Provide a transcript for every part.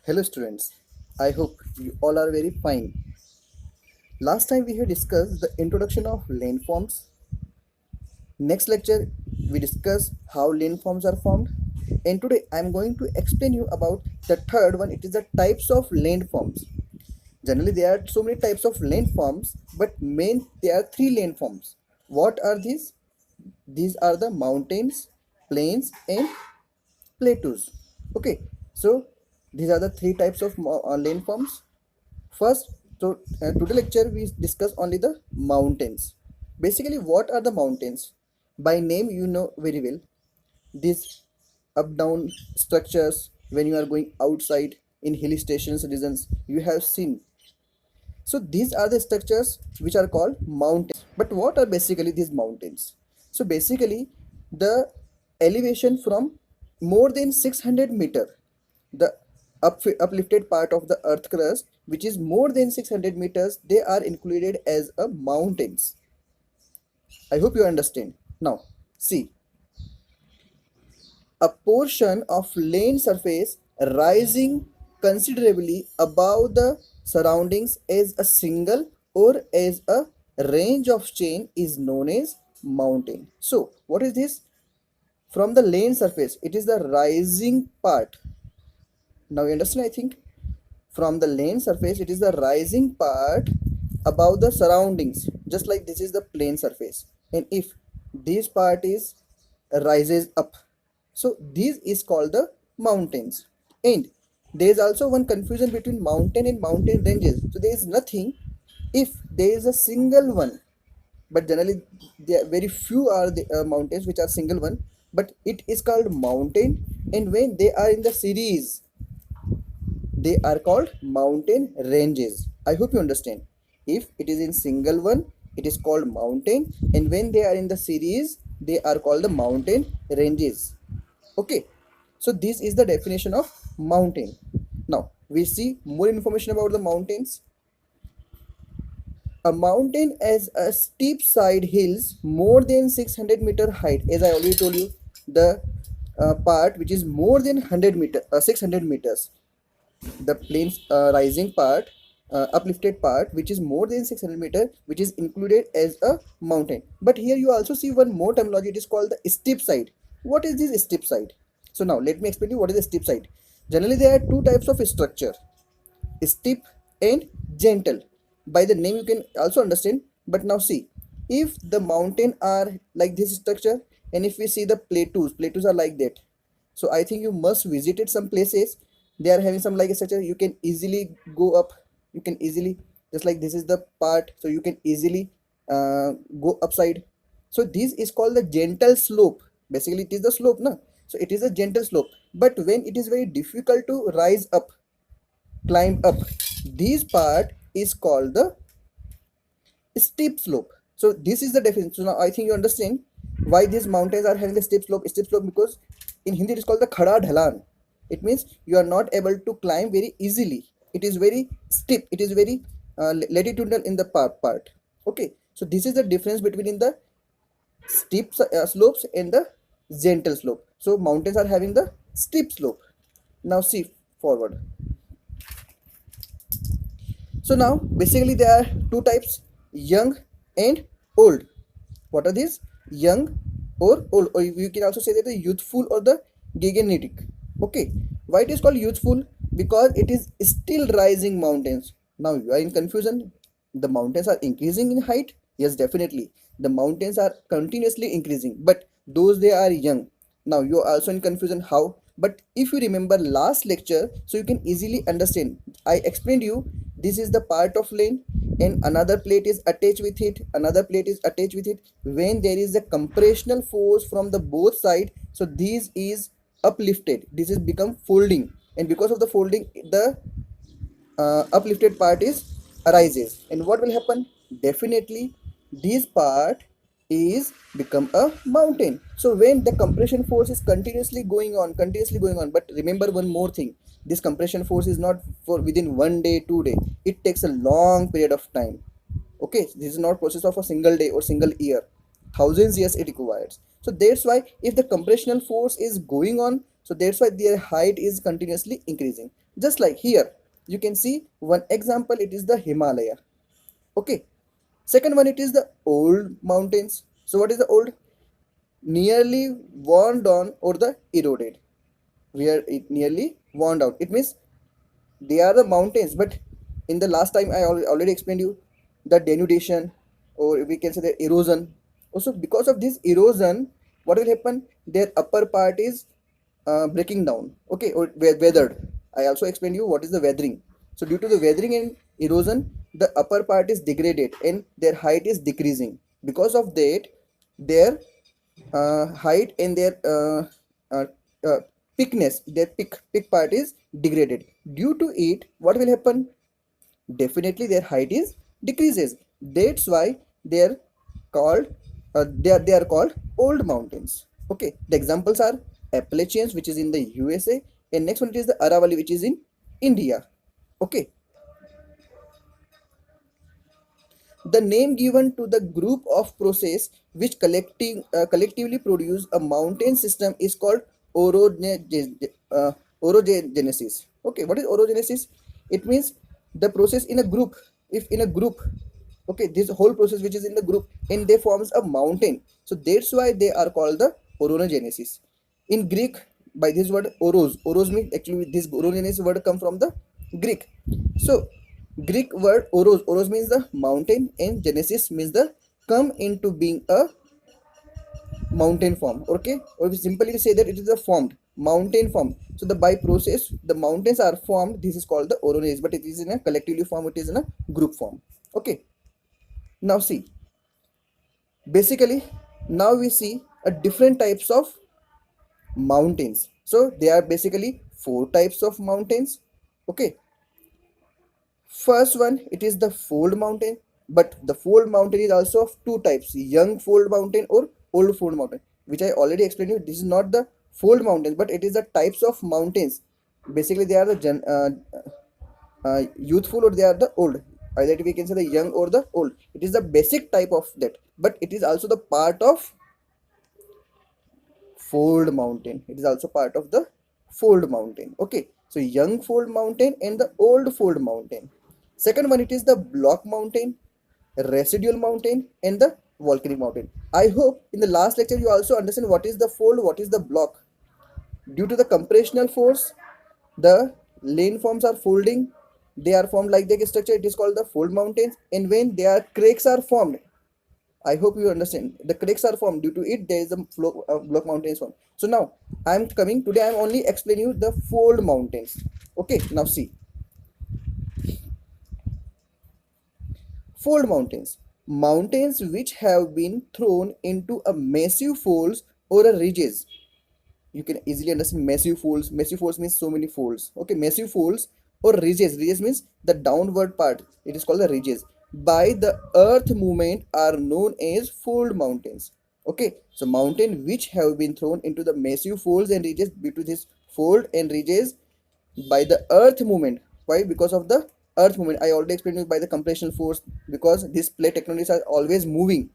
Hello students, I hope you all are very fine. Last time we had discussed the introduction of landforms. Next lecture we discuss how landforms are formed. And today I am going to explain you about the third one. It is the types of landforms. Generally there are so many types of landforms, but main there are three landforms. What are these? These are the mountains, plains and plateaus. Okay, so these are the three types of landforms. First, today lecture we discuss only the mountains. Basically, what are the mountains? By name, you know very well. These up-down structures when you are going outside in hill stations regions, you have seen. So these are the structures which are called mountains. But what are basically these mountains? So basically, the elevation from more than 600 meter, the uplifted part of the earth crust, which is more than 600 meters, they are included as a mountains. I hope you understand. Now, see, a portion of land surface rising considerably above the surroundings as a single or as a range of chain is known as mountain. So, what is this? From the land surface, it is the rising part. Now, you understand, I think? From the land surface, it is the rising part above the surroundings, just like this is the plane surface. And if this part is rises up, so this is called the mountains. And there is also one confusion between mountain and mountain ranges. So there is nothing if there is a single one, but generally there are very few are the mountains which are single one, but it is called mountain. And when they are in the series, they are called mountain ranges. I hope you understand. If it is in single one, it is called mountain, and when they are in the series, they are called the mountain ranges. Okay, so this is the definition of mountain. Now we see more information about the mountains. A mountain as a steep side hills more than 600-meter height. As I already told you, the part which is more than 600 meters, the plains rising part, uplifted part which is more than 600 meter, which is included as a mountain. But here you also see one more terminology. It is called the steep side. What is this steep side? So now let me explain you what is the steep side. Generally there are two types of structure: steep and gentle. By the name you can also understand. But now see, if the mountain are like this structure, and if we see the plateaus are like that. So I think you must visited some places. They are having some like a structure. You can easily go up. You can easily, just like this is the part, so you can easily go upside. So this is called the gentle slope. Basically it is the slope, no? So it is a gentle slope. But when it is very difficult to rise up, climb up, this part is called the steep slope. So this is the definition. So now I think you understand why these mountains are having the steep slope. Steep slope because in Hindi it is called the khada dhalan. It means you are not able to climb very easily. It is very steep. It is very latitudinal in the part. Okay. So this is the difference between in the steep slopes and the gentle slope. So mountains are having the steep slope. Now see forward. So now basically there are two types: young and old. What are these? Young or old, or you can also say that the youthful or the gigantic. Okay, why it is called youthful? Because it is still rising mountains. Now you are in confusion. The mountains are increasing in height. Yes, definitely. The mountains are continuously increasing, but those they are young. Now you are also in confusion how. But if you remember last lecture, so you can easily understand. I explained you this is the part of lane, and another plate is attached with it, another plate is attached with it. When there is a compressional force from the both side, so this is uplifted, this is become folding, and because of the folding, the uplifted part is arises. And what will happen? Definitely this part is become a mountain. So when the compression force is continuously going on, but remember one more thing: this compression force is not for within 1 day 2 day, it takes a long period of time. Okay, this is not process of a single day or single year. Thousands years it requires. So that's why if the compressional force is going on, So that's why their height is continuously increasing. Just like here, you can see one example, it is the Himalaya. Okay. Second one, it is the old mountains. So what is the old? Nearly worn down or the eroded. Where it nearly worn down. It means they are the mountains, but in the last time I already explained you the denudation, or we can say the erosion. Also, because of this erosion, what will happen? Their upper part is breaking down. Okay, or weathered. I also explained you what is the weathering. So due to the weathering and erosion, the upper part is degraded and their height is decreasing. Because of that, their height and their uh, uh, thickness, their peak part is degraded. Due to it, what will happen? Definitely their height is decreases. That's why they're called they are called old mountains. Okay, the examples are Appalachians, which is in the USA, and next one it is the Aravalli, which is in India. Okay, the name given to the group of process which collectively produce a mountain system is called orogenesis. Okay, what is orogenesis? It means the process in a group. If in a group, okay, this whole process which is in the group and they forms a mountain. So that's why they are called the orogenesis. In Greek, by this word oros means actually this orogenesis word come from the Greek. So Greek word oros means the mountain and genesis means the come into being a mountain form. Okay, or we simply say that it is a formed mountain form. So the by process the mountains are formed. This is called the orogenesis, but it is in a collectively form. It is in a group form. Okay, now see, basically now we see a different types of mountains. So there are basically four types of mountains. Okay, first one, it is the fold mountain, but the fold mountain is also of two types: young fold mountain or old fold mountain, which I already explained you. This is not the fold mountains, but it is the types of mountains. Basically, they are the youthful or they are the old. Either we can say the young or the old. It is the basic type of that, but it is also the part of fold mountain. It is also part of the fold mountain. Okay, so young fold mountain and the old fold mountain. Second one, it is the block mountain, residual mountain, and the volcanic mountain. I hope in the last lecture you also understand what is the fold, what is the block. Due to the compressional force, the landforms are folding. They are formed like the structure. It is called the fold mountains. And when their cracks are formed, I hope you understand. The cracks are formed. Due to it, there is a block mountains formed. So now I am coming today. I am only explaining you the fold mountains. Okay. Now see, fold mountains. Mountains which have been thrown into a massive folds or a ridges. You can easily understand massive folds. Massive folds means so many folds. Okay, massive folds or ridges. Ridges means the downward part. It is called the ridges. By the earth movement are known as fold mountains. Okay, so mountain which have been thrown into the massive folds and ridges due to this fold and ridges by the earth movement. Why? Because of the earth movement. I already explained it by the compression force, because these plate tectonics are always moving.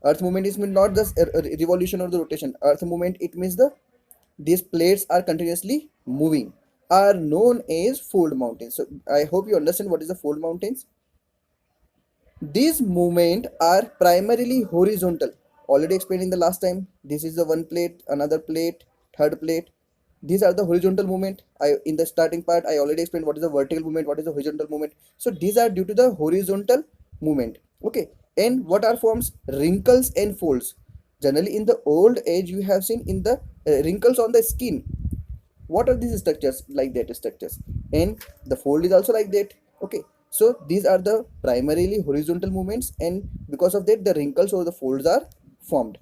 Earth movement is not just a revolution or the rotation. Earth movement, it means the these plates are continuously moving, are known as fold mountains. So I hope you understand what is the fold mountains. These movements are primarily horizontal. Already explained in the last time. This is the one plate, another plate, third plate. These are the horizontal movement. I in the starting part I already explained what is the vertical movement, what is the horizontal movement. So these are due to the horizontal movement. Okay, and what are forms? Wrinkles and folds. Generally in the old age you have seen in the wrinkles on the skin. What are these structures? Like that structures, and the fold is also like that. Okay, so these are the primarily horizontal movements, and because of that the wrinkles or the folds are formed.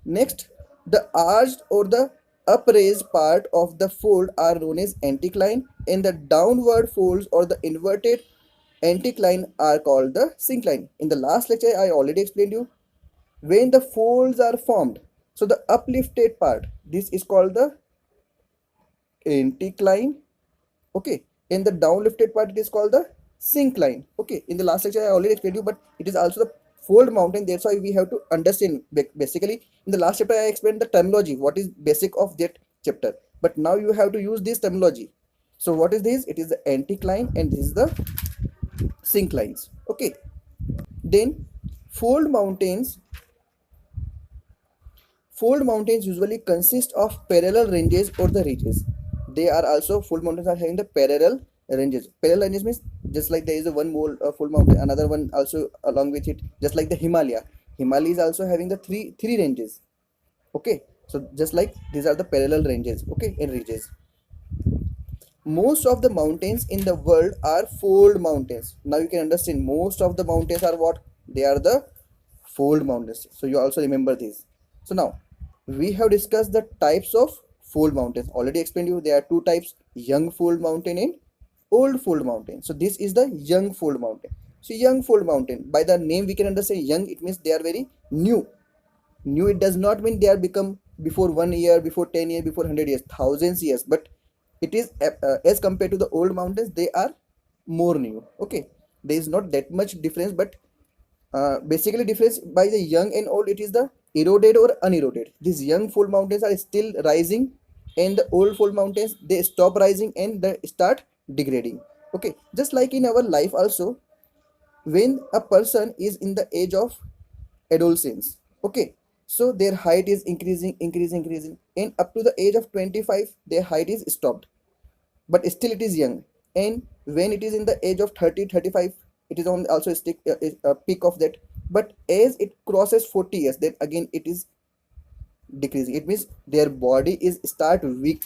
Next, the arched or the upraised part of the fold are known as anticline, and the downward folds or the inverted anticline are called the syncline. In the last lecture I already explained you when the folds are formed. So the uplifted part, this is called the anticline. Okay, in the downlifted part it is called the syncline. Okay, in the last lecture I already explained you, but it is also the fold mountain. That's why we have to understand basically in the last chapter I explained the terminology, what is basic of that chapter. but now you have to use this terminology. So what is this? It is the anticline and this is the synclines. Okay, then fold mountains. Fold mountains usually consist of parallel ranges or the ridges. They are also, fold mountains are having the parallel ranges. Parallel ranges means just like there is a one more fold mountain, another one also along with it, just like the Himalaya. Himalaya is also having the three ranges. Okay, so just like these are the parallel ranges, okay, and ridges. Most of the mountains in the world are fold mountains. Now you can understand most of the mountains are what? They are the fold mountains. So you also remember this. So now we have discussed the types of fold mountains. Already explained you there are two types: young fold mountain and old fold mountain. So this is the young fold mountain. So young fold mountain, by the name we can understand young, it means they are very new. New, it does not mean they are become before 1 year, before 10 years, before 100 years, thousands years, but it is as compared to the old mountains, they are more new. Okay, there is not that much difference, but basically difference by the young and old, it is the eroded or uneroded. These young fold mountains are still rising, and the old fold mountains, they stop rising and they start degrading. Okay, just like in our life also, when a person is in the age of adolescence, okay, so their height is increasing, and up to the age of 25 their height is stopped, but still it is young. And when it is in the age of 30 35, it is on also a peak of that. But as it crosses 40 years, then again it is decreasing. It means their body is start weak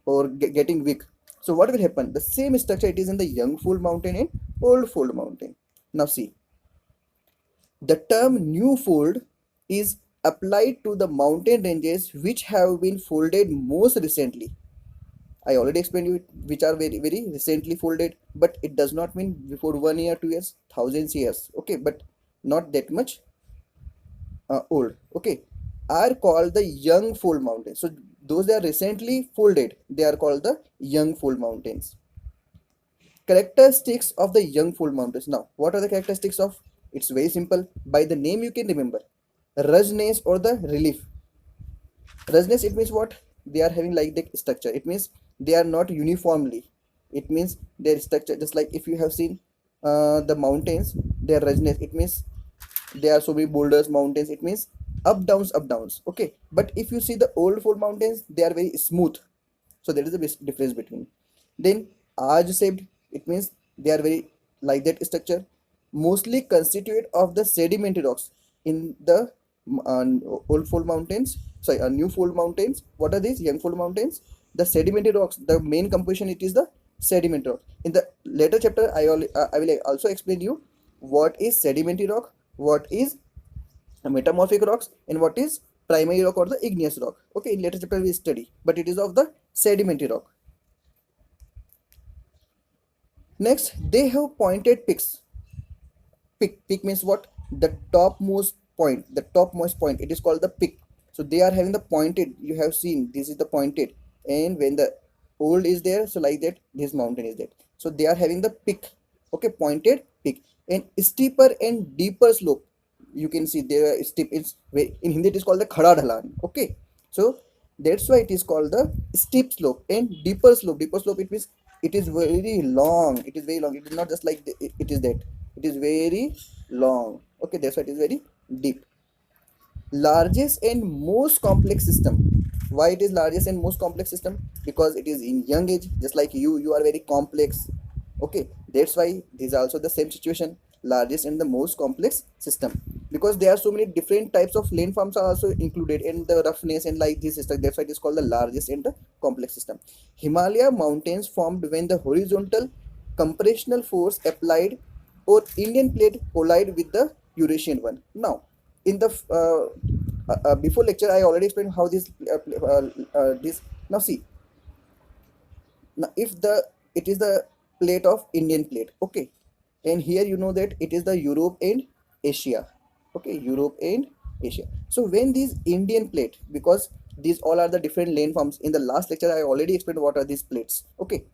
or getting weak. So what will happen? The same structure it is in the young fold mountain and old fold mountain. Now see, the term new fold is applied to the mountain ranges which have been folded most recently. I already explained you which are very recently folded, but it does not mean before 1 year, 2 years, thousands years. Okay, but not that much old. Okay, are called the young fold mountains. So those that are recently folded, they are called the young fold mountains. Characteristics of the young fold mountains. Now, what are the characteristics of? It's very simple. By the name you can remember. Ruggedness or the relief. Ruggedness, it means what? They are having like the structure. It means they are not uniformly. It means their structure, just like if you have seen the mountains, their ruggedness. It means there are so many boulders, mountains. It means up downs, up downs. Okay, but if you see the old fold mountains, they are very smooth. So there is a difference between. Then arch shaped, it means they are very like that structure, mostly constituted of the sedimentary rocks in the uh, old fold mountains. Sorry, new fold mountains. What are these? Young fold mountains. The sedimentary rocks, the main composition, it is the sedimentary rock. In the later chapter, I will also explain you what is sedimentary rock, what is metamorphic rocks, and what is primary rock or the igneous rock. Okay, in later chapter we study, but it is of the sedimentary rock. Next, they have pointed peaks. Peak means what? The topmost point, the topmost point, it is called the peak. So they are having the pointed, you have seen this is the pointed, and when the old is there, so like that this mountain is there. So they are having the peak. Okay, pointed peak. And steeper and deeper slope, you can see there are steep, it's in Hindi it is called the khada dhalan. Okay, so that's why it is called the steep slope and deeper slope. Deeper slope, it means it is very long, it is very long, it is not just like it is that, it is very long. Okay, that's why it is very deep. Largest and most complex system. Why it is largest and most complex system? Because it is in young age, just like you are very complex. Okay, that's why this is also the same situation, largest and the most complex system, because there are so many different types of landforms are also included in the roughness and like this system. That's why it is called the largest and the complex system. Himalaya mountains formed when the horizontal compressional force applied or Indian plate collide with the Eurasian one. Now, in the before lecture, I already explained how this. Now see, now if the it is the plate of Indian plate, okay, and here you know that it is the Europe and Asia. Okay, Europe and Asia. So when these Indian plate, because these all are the different landforms, in the last lecture I already explained what are these plates. Okay,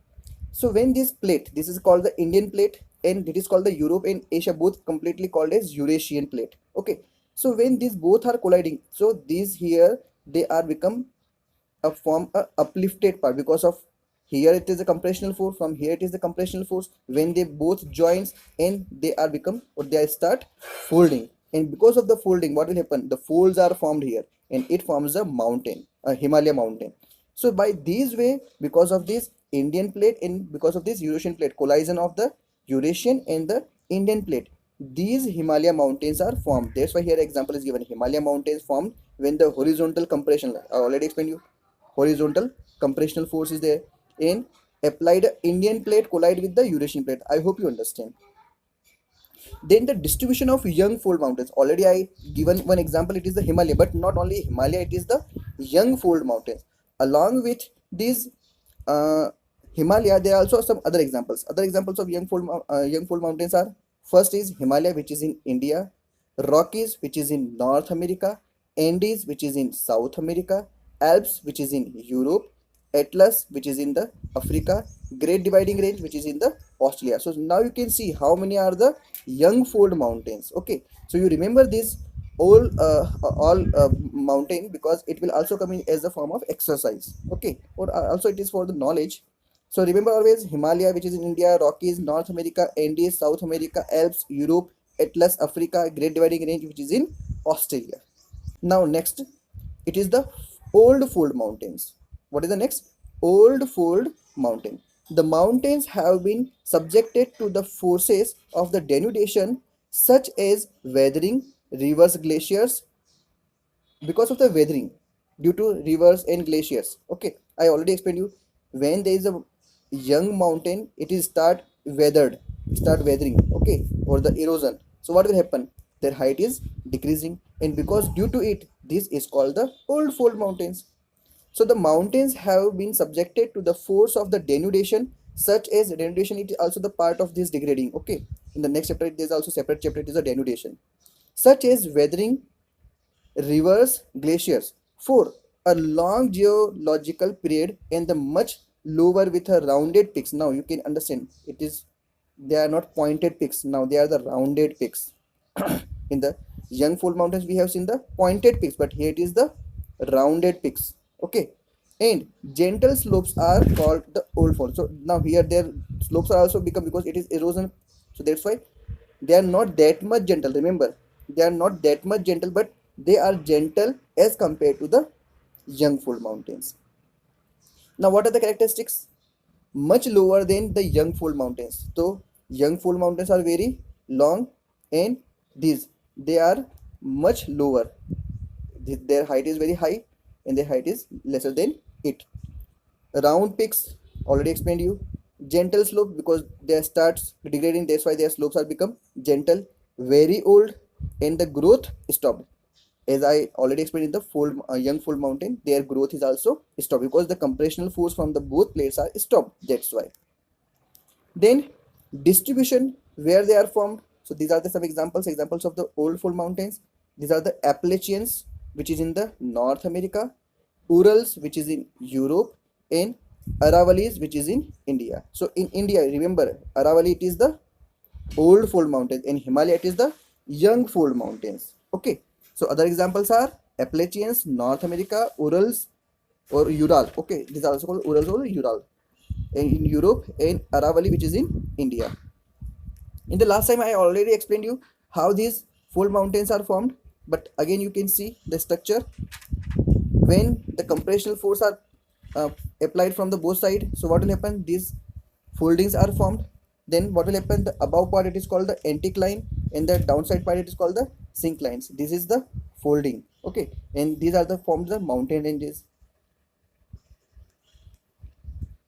so when this plate, this is called the Indian plate, and it is called the Europe and Asia, both completely called as Eurasian plate. Okay, so when these both are colliding, so these here they are become form a uplifted part because of here it is a compressional force, from here it is the compressional force. When they both joins and they are become or they start folding, and because of the folding, what will happen? The folds are formed here and it forms a mountain, a Himalaya mountain. So by this way, because of this Indian plate and because of this Eurasian plate, collision of the Eurasian and the Indian plate, these Himalaya mountains are formed. That's why here example is given. Himalaya mountains formed when the horizontal compression, I already explained you, horizontal compressional force is there, and applied Indian plate collide with the Eurasian plate. I hope you understand. Then the distribution of young fold mountains. Already I given one example. It is the Himalaya, but not only Himalaya. It is the young fold mountains. Along with these Himalaya, there are also some other examples. Other examples of young fold mountains are, first is Himalaya, which is in India, Rockies, which is in North America, Andes, which is in South America, Alps, which is in Europe, Atlas, which is in the Africa, Great Dividing Range, which is in the Australia. So now you can see how many are the young fold mountains. Okay, so you remember this all mountain because it will also come in as a form of exercise. Okay, or also it is for the knowledge. So remember always Himalaya, which is in India, Rockies, North America, Andes, South America, Alps, Europe, Atlas, Africa, Great Dividing Range, which is in Australia. Now next, it is the old fold mountains. What is the next? Old fold mountain. The mountains have been subjected to the forces of the denudation, such as weathering, rivers, glaciers, because of the weathering due to rivers and glaciers. Okay, I already explained you, when there is a young mountain, it is start weathering, okay, or the erosion. So what will happen? Their height is decreasing, and because due to it, this is called the old fold mountains. So the mountains have been subjected to the force of the denudation, such as denudation. It is also the part of this degrading. Okay, in the next chapter, there is also separate chapter. It is a denudation, such as weathering, rivers, glaciers, for a long geological period, and the much lower with a rounded peaks. Now you can understand it is, they are not pointed peaks. Now they are the rounded peaks. In the young fold mountains, we have seen the pointed peaks, but here it is the rounded peaks. Okay, and gentle slopes are called the old fold. So now here their slopes are also become, because it is erosion. So that's why they are not that much gentle. Remember, they are not that much gentle, but they are gentle as compared to the young fold mountains. Now what are the characteristics? Much lower than the young fold mountains. So young fold mountains are very long, and these, they are much lower. Their height is very high and their height is lesser than it. Round peaks, already explained you. Gentle slope, because they starts degrading, that's why their slopes are become gentle. Very old, and the growth stopped. As I already explained in the young fold mountain, their growth is also stopped because the compressional force from the both plates are stopped. That's why. Then distribution, where they are formed. So these are the some examples of the old fold mountains. These are the Appalachians, which is in the North America, Urals, which is in Europe, and Aravalis, which is in India. So in India, remember, Aravali, it is the old fold mountains, and Himalaya, it is the young fold mountains. Okay, so other examples are Appalachians, North America, Urals or Ural. Okay, these are also called Urals or Ural, and in Europe, and Aravali, which is in India. In the last time, I already explained you how these fold mountains are formed, but again you can see the structure. When the compressional force are applied from the both side, so what will happen? These foldings are formed. Then what will happen? The above part, it is called the anticline, and the downside part, it is called the synclines. This is the folding. Okay, and these are the forms of mountain ranges.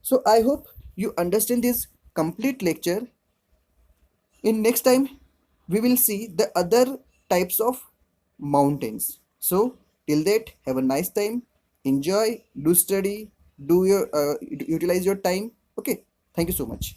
So I hope you understand this complete lecture. In next time, we will see the other types of mountains. So till that, have a nice time. Enjoy, do study, do your utilize your time. Okay, thank you so much.